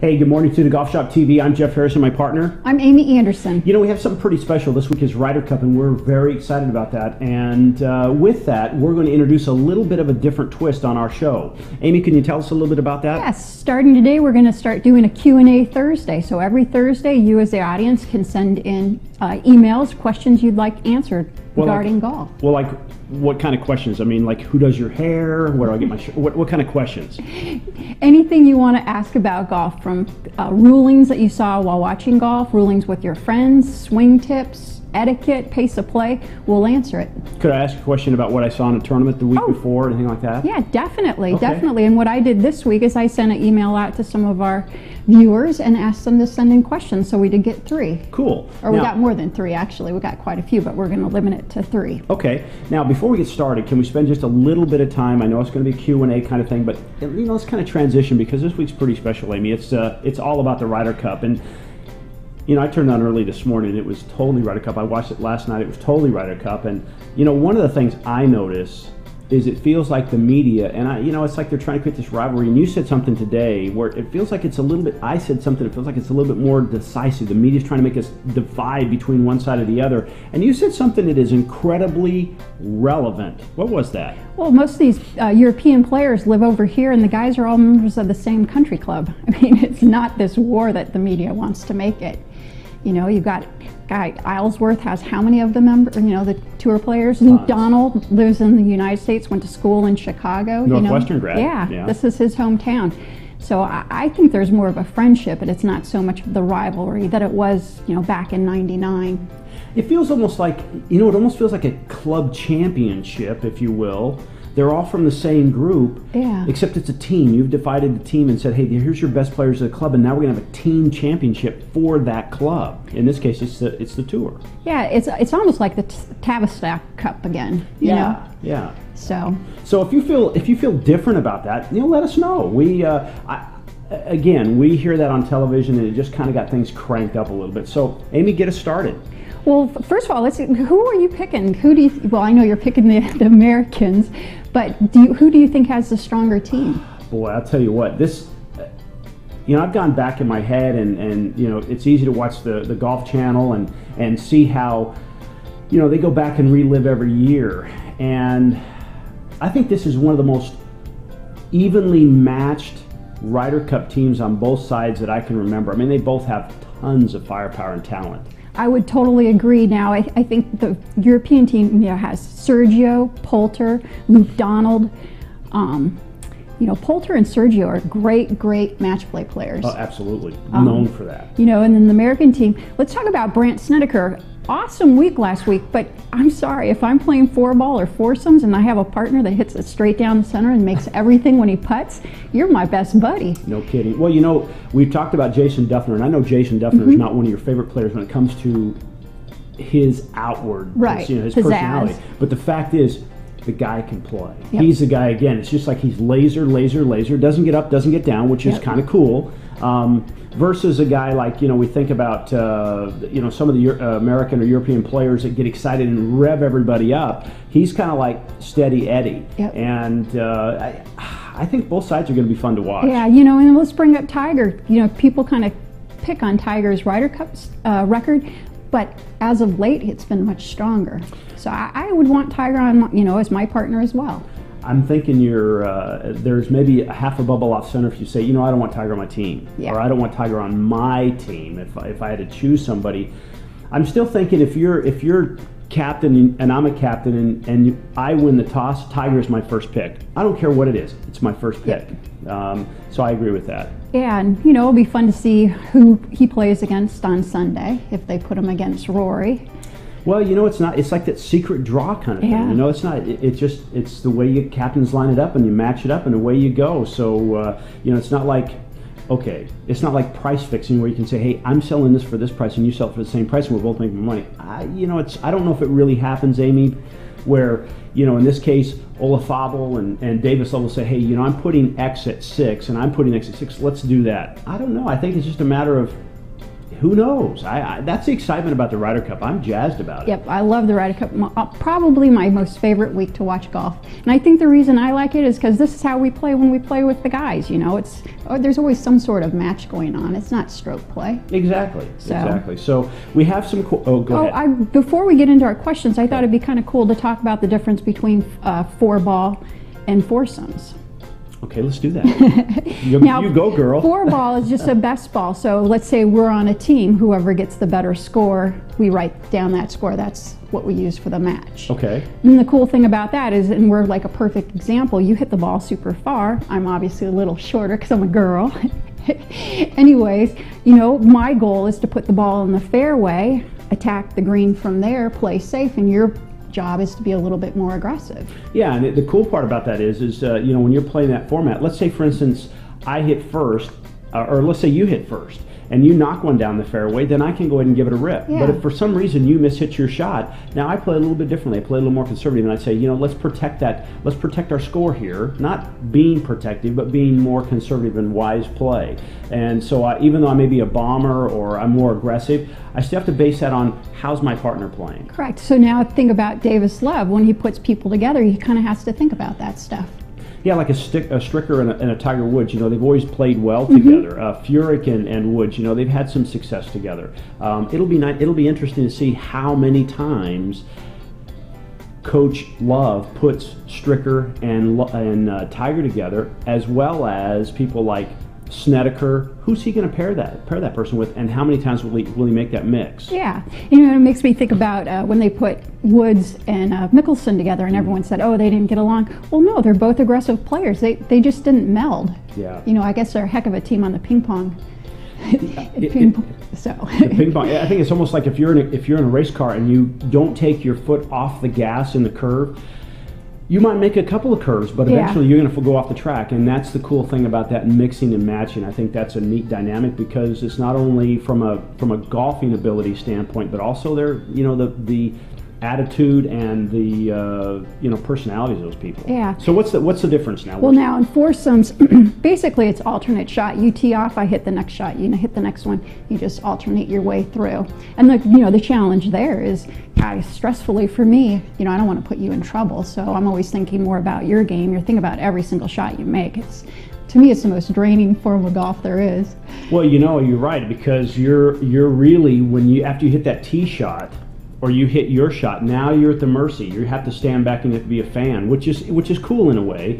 Hey, good morning to the Golf Shop TV. I'm Jeff Harrison, my partner. I'm Amy Anderson. You know, we have something pretty special. This week is Ryder Cup, and we're very excited about that. And with that, we're going to introduce a little bit of a different twist on our show. Amy, can you tell us a little bit about that? Yes, starting today, we're going to start doing a Q&A Thursday. So every Thursday, you as the audience can send in emails, questions you'd like answered regarding golf. Well, like what kind of questions? I mean, like who does your hair? Where do I get my shirt? What kind of questions? Anything you want to ask about golf, from rulings that you saw while watching golf, rulings with your friends, swing tips, etiquette, pace of play, we'll answer it. Could I ask a question about what I saw in a tournament the week before, anything like that? Yeah, definitely, Okay. definitely. And what I did this week is I sent an email out to some of our viewers and asked them to send in questions, so we did get 3. Cool. Or we got more than 3, actually. We got quite a few, but we're going to limit it to 3. Okay. Now, before we get started, can we spend just a little bit of time? I know it's going to be a Q&A kind of thing, but you know, let's kind of transition because this week's pretty special, Amy. It's all about the Ryder Cup. And you know, I turned on early this morning. It was totally Ryder Cup. I watched it last night. It was totally Ryder Cup. And you know, one of the things I notice is it feels like the media, and you know, it's like they're trying to create this rivalry. And you said something today where it feels like it's a little bit, I said something, it feels like it's a little bit more decisive. The media's trying to make us divide between one side or the other. And you said something that is incredibly relevant. What was that? Well, most of these European players live over here, and the guys are all members of the same country club. I mean, it's not this war that the media wants to make it. You know, you've got guy Islesworth has how many of the members? You know, the tour players. Luke Donald lives in the United States, went to school in Chicago. Northwestern grad. Yeah, this is his hometown. So I think there's more of a friendship, and it's not so much the rivalry that it was, you know, back in '99. It feels almost like, you know, it almost feels like a club championship, if you will. They're all from the same group, except it's a team. You've divided the team and said, hey, here's your best players of the club, and now we're going to have a team championship for that club. In this case, it's the tour. Yeah, it's almost like the Tavistock Cup again. You know? Yeah. So if you feel different about that, you know, let us know. Again, we hear that on television, and it just kind of got things cranked up a little bit. So, Amy, get us started. Well, first of all, let's see, who are you picking? Who do you? Well, I know you're picking the Americans, but who do you think has the stronger team? Boy, I'll tell you what, this. You know, I've gone back in my head, and you know, it's easy to watch the Golf Channel and see how, you know, they go back and relive every year, and I think this is one of the most evenly matched Ryder Cup teams on both sides that I can remember. I mean, they both have tons of firepower and talent. I would totally agree. Now, I think the European team, you know, has Sergio, Poulter, Luke Donald. You know, Poulter and Sergio are great match play players. Oh, absolutely. Known for that. You know, and then the American team, let's talk about Brandt Snedeker. Awesome week last week, but I'm sorry, if I'm playing 4-ball or foursomes and I have a partner that hits it straight down the center and makes everything when he putts, you're my best buddy. No kidding. Well, you know, we've talked about Jason Duffner, and I know Jason Duffner is not one of your favorite players when it comes to his outward, you know, his personality. But the fact is, the guy can play. Yep. He's the guy, again, it's just like he's laser, doesn't get up, doesn't get down, which is kind of cool. Versus a guy like, you know, we think about, you know, some of the American or European players that get excited and rev everybody up. He's kind of like Steady Eddie. Yep. And I think both sides are going to be fun to watch. Yeah, you know, and let's bring up Tiger. You know, people kind of pick on Tiger's Ryder Cup record, but as of late, it's been much stronger. So I would want Tiger on, you know, as my partner as well. I'm thinking there's maybe a half a bubble off center if you say, you know, I don't want Tiger on my team, or I don't want Tiger on my team. If I had to choose somebody, I'm still thinking if you're captain and I'm a captain and I win the toss, Tiger is my first pick. I don't care what it is; it's my first pick. So I agree with that. Yeah, and you know, it'll be fun to see who he plays against on Sunday if they put him against Rory. Well, you know, it's not. It's like that secret draw kind of thing. You know, it's not. It's the way you captains line it up and you match it up and away you go. So you know, it's not like, okay, it's not like price fixing where you can say, hey, I'm selling this for this price and you sell it for the same price and we're both making money. You know, I don't know if it really happens, Amy, where, you know, in this case, Olafable and Davis will say, hey, you know, I'm putting X at 6 and I'm putting X at 6. Let's do that. I don't know. I think it's just a matter of who knows? That's the excitement about the Ryder Cup. I'm jazzed about it. Yep, I love the Ryder Cup. Probably my most favorite week to watch golf. And I think the reason I like it is because this is how we play when we play with the guys. You know, there's always some sort of match going on. It's not stroke play. Exactly. Exactly. So we have some. Go ahead. Before we get into our questions, I thought it'd be kind of cool to talk about the difference between 4-ball and foursomes. Okay, let's do that. Now, you go, girl. 4-ball is just a best ball. So let's say we're on a team. Whoever gets the better score, we write down that score. That's what we use for the match. Okay. And the cool thing about that is, and we're like a perfect example, you hit the ball super far. I'm obviously a little shorter because I'm a girl. Anyways, you know, my goal is to put the ball in the fairway, attack the green from there, play safe, and your job is to be a little bit more aggressive. Yeah, and the cool part about that is you know, when you're playing that format, let's say for instance I hit first, or let's say you hit first, and you knock one down the fairway, then I can go ahead and give it a rip. Yeah. But if for some reason you mishit your shot, now I play a little bit differently. I play a little more conservative, and I say, you know, let's protect that. Let's protect our score here. Not being protective, but being more conservative and wise play. And so even though I may be a bomber or I'm more aggressive, I still have to base that on how's my partner playing. Correct. So now think about Davis Love. When he puts people together, he kind of has to think about that stuff. Yeah, like a Stricker and a Tiger Woods, you know, they've always played well together. Furyk and Woods, you know, they've had some success together. It'll be interesting to see how many times Coach Love puts Stricker and Tiger together, as well as people like Snedeker. Who's he going to pair that person with, and how many times will he make that mix? Yeah, you know, it makes me think about when they put Woods and Mickelson together, and everyone said, "Oh, they didn't get along." Well, no, they're both aggressive players. They just didn't meld. Yeah. You know, I guess they're a heck of a team on the ping pong. The ping pong. I think it's almost like if you're in a race car and you don't take your foot off the gas in the curve, you might make a couple of curves, but eventually you're going to go off the track, and that's the cool thing about that mixing and matching. I think that's a neat dynamic because it's not only from a golfing ability standpoint, but also the attitude and the personalities of those people. Yeah. So what's the difference now? Well, now in foursomes, basically it's alternate shot. You tee off, I hit the next shot. You hit the next one. You just alternate your way through. And the challenge there is, stressfully for me, I don't want to put you in trouble. So I'm always thinking more about your game. You're thinking about every single shot you make. To me, it's the most draining form of golf there is. Well, you're right, because you're really, after you hit that tee shot, or you hit your shot, now you're at the mercy. You have to stand back and you have to be a fan, which is cool in a way.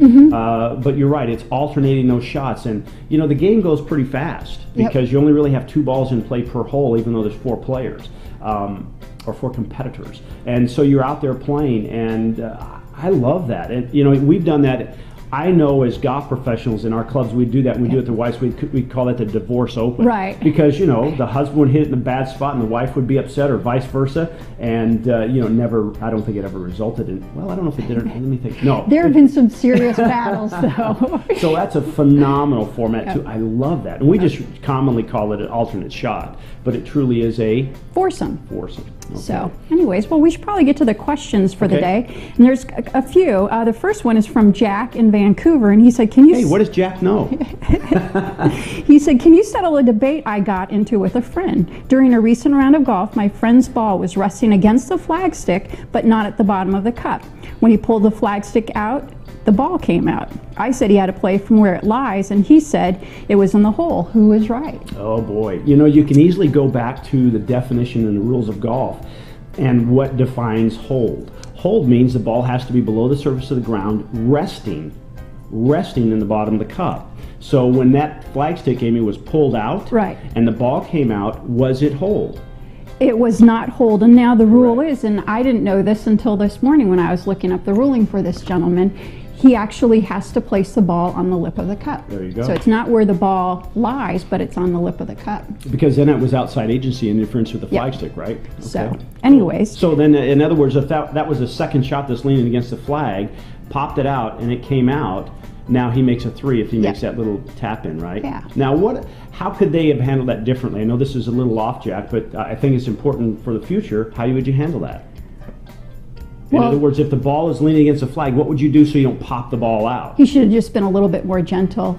But you're right, it's alternating those shots, and the game goes pretty fast because you only really have 2 balls in play per hole, even though there's 4 players or 4 competitors, and so you're out there playing, and I love that. And we've done that. I know as golf professionals in our clubs, we do that. And we do it to wives. We call that the divorce open, right? Because the husband would hit it in a bad spot, and the wife would be upset, or vice versa. And never. I don't think it ever resulted in. Well, I don't know if it did. Let me think. No, there have been some serious battles, though. So that's a phenomenal format too. I love that, and we just commonly call it an alternate shot, but it truly is a foursome. Okay. So, anyways, well, we should probably get to the questions for the day. And there's a few. The first one is from Jack in Vancouver, and he said, "Can you?" Hey, what does Jack know? He said, "Can you settle a debate I got into with a friend? During a recent round of golf, my friend's ball was resting against the flagstick, but not at the bottom of the cup. When he pulled the flagstick out, the ball came out. I said he had to play from where it lies, and he said it was in the hole. Who was right?" Oh boy. You can easily go back to the definition and the rules of golf and what defines hold. Hold means the ball has to be below the surface of the ground, resting in the bottom of the cup. So when that flagstick, Amy, was pulled out, right, and the ball came out, was it hold? It was not hold, and now the rule is, and I didn't know this until this morning when I was looking up the ruling for this gentleman, he actually has to place the ball on the lip of the cup. There you go. So it's not where the ball lies, but it's on the lip of the cup. Because then it was outside agency interference with the flagstick, right? Okay. So, anyways. So then, in other words, if that was a second shot that's leaning against the flag, popped it out, and it came out, now he makes a 3 if he makes that little tap in, right? Yeah. Now, how could they have handled that differently? I know this is a little off, Jack, but I think it's important for the future. How would you handle that? In other words, if the ball is leaning against a flag, what would you do so you don't pop the ball out? He should have just been a little bit more gentle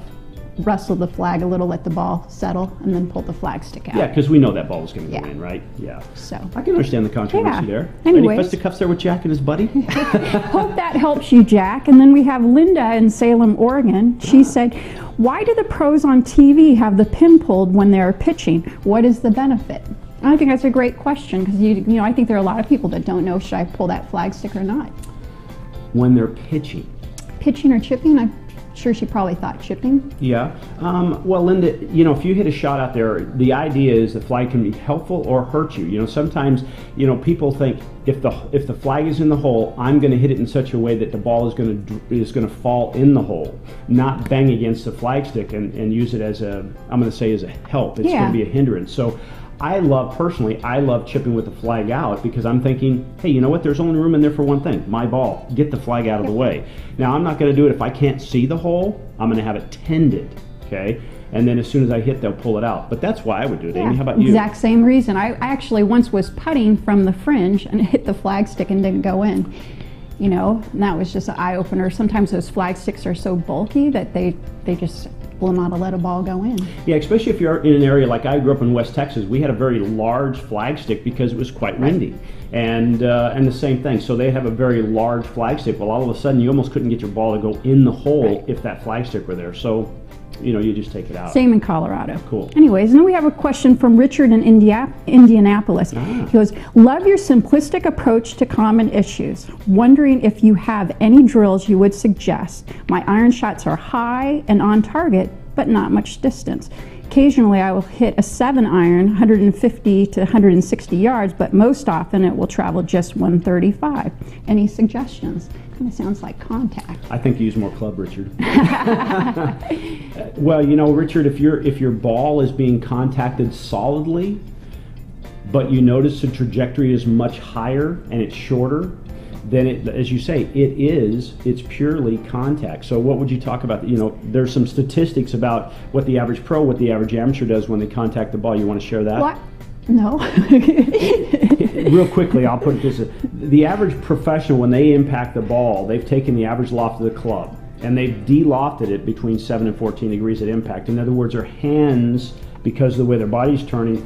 wrestle the flag a little, let the ball settle, and then pull the flag stick out. Yeah, because we know that ball is going to go Yeah. in, right? Yeah. So I can understand the controversy there. Anyways. Any fisticuffs there with Jack and his buddy? Hope that helps you, Jack. And then we have Linda in Salem, Oregon. She said, why do the pros on TV have the pin pulled when they're pitching? What is the benefit? I think that's a great question, because you know, I think there are a lot of people that don't know, should I pull that flag stick or not? When they're pitching. Pitching or chipping? I'm sure she probably thought chipping. Yeah. Well, Linda, you know, if you hit a shot out there, the idea is the flag can be helpful or hurt you. You know, sometimes, you know, people think if the flag is in the hole, I'm going to hit it in such a way that the ball is going to fall in the hole, not bang against the flag stick and use it as a, I'm going to say, as a help. It's going to be a hindrance. So I love chipping with the flag out, because I'm thinking, hey, you know what, there's only room in there for one thing, my ball. Get the flag out of the way. Now, I'm not going to do it if I can't see the hole. I'm going to have it tended, okay? And then as soon as I hit, they'll pull it out. But that's why I would do it. Amy, how about you? Exact same reason. I actually once was putting from the fringe and hit the flag stick and didn't go in. You know, and that was just an eye-opener. Sometimes those flag sticks are so bulky that they just will not let a ball go in. Yeah, especially if you're in an area like I grew up in West Texas. We had a very large flag stick because it was quite windy, and the same thing. So they have a very large flag stick. Well, all of a sudden you almost couldn't get your ball to go in the hole if that flag stick were there. So, you know, you just take it out. Same in Colorado. Cool. Anyways, and then we have a question from Richard in Indianapolis. He goes, love your simplistic approach to common issues. Wondering if you have any drills you would suggest. My iron shots are high and on target, but not much distance. Occasionally I will hit a 7-iron, 150 to 160 yards, but most often it will travel just 135. Any suggestions? Kind of sounds like contact. I think you use more club, Richard. Well, you know, Richard, if your ball is being contacted solidly, but you notice the trajectory is much higher and it's shorter, then it, as you say, it's purely contact. So what would you talk about? You know, there's some statistics about what the average pro, what the average amateur does when they contact the ball. You want to share that? What? No. Real quickly, I'll put it this way. The average professional, when they impact the ball, they've taken the average loft of the club and they've de-lofted it between 7 and 14 degrees at impact. In other words, their hands, because of the way their body's turning,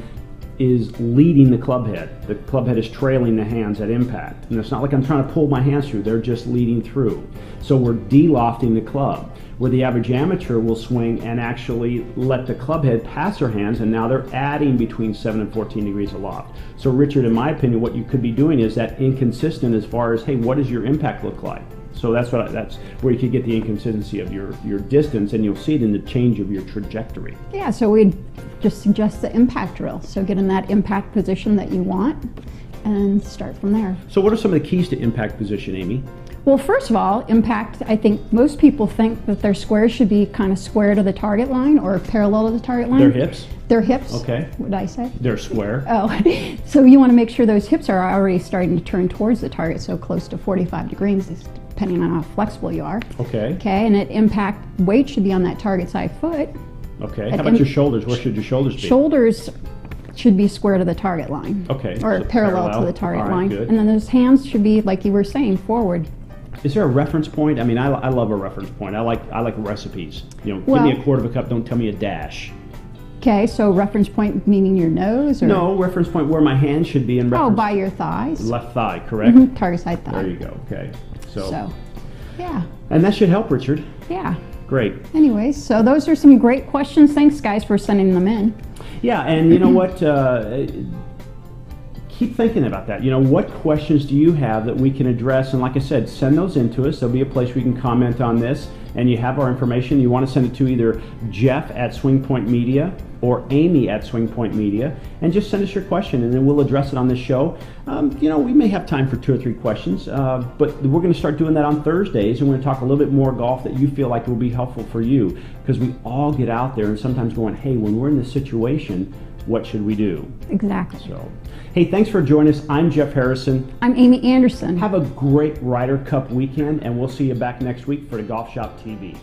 is leading the club head. The club head is trailing the hands at impact. And it's not like I'm trying to pull my hands through, they're just leading through. So we're de-lofting the club, where the average amateur will swing and actually let the club head pass their hands, and now they're adding between 7 and 14 degrees of loft. So Richard, in my opinion, what you could be doing is that inconsistent as far as, hey, what does your impact look like? So that's where you could get the inconsistency of your distance, and you'll see it in the change of your trajectory. Yeah, so we'd just suggest the impact drill. So get in that impact position that you want and start from there. So what are some of the keys to impact position, Amy? Well, first of all, impact, I think most people think that their squares should be kind of square to the target line or parallel to the target line. Their hips? Their hips. Okay. What did I say? They're square. Oh, so you want to make sure those hips are already starting to turn towards the target, so close to 45 degrees, depending on how flexible you are. Okay. Okay, and at impact, weight should be on that target side foot. Okay. How about your shoulders? Where should your shoulders be? Shoulders should be square to the target line. Okay. Or so parallel to the target line. Good. And then those hands should be, like you were saying, forward. Is there a reference point? I mean, I love a reference point. I like recipes. You know, Well, give me a quarter of a cup, don't tell me a dash. Okay, so reference point meaning your nose? Or? No, reference point where my hand should be in reference. Oh, by your thighs? Left thigh, correct? Mm-hmm, target side thigh. There you go, okay. So, yeah. And that should help, Richard. Yeah. Great. Anyways, so those are some great questions. Thanks, guys, for sending them in. Yeah, and you know what? Keep thinking about that. You know, what questions do you have that we can address? And like I said, send those in to us. There'll be a place we can comment on this. And you have our information. You want to send it to either Jeff at Swing Point Media or Amy at Swing Point Media. And just send us your question, and then we'll address it on this show. You know, we may have time for 2 or 3 questions, but we're going to start doing that on Thursdays. And we're going to talk a little bit more golf that you feel like will be helpful for you. Because we all get out there and sometimes going, hey, when we're in this situation, what should we do? Exactly. So, hey, thanks for joining us. I'm Jeff Harrison. I'm Amy Anderson. Have a great Ryder Cup weekend, and we'll see you back next week for the Golf Shop TV.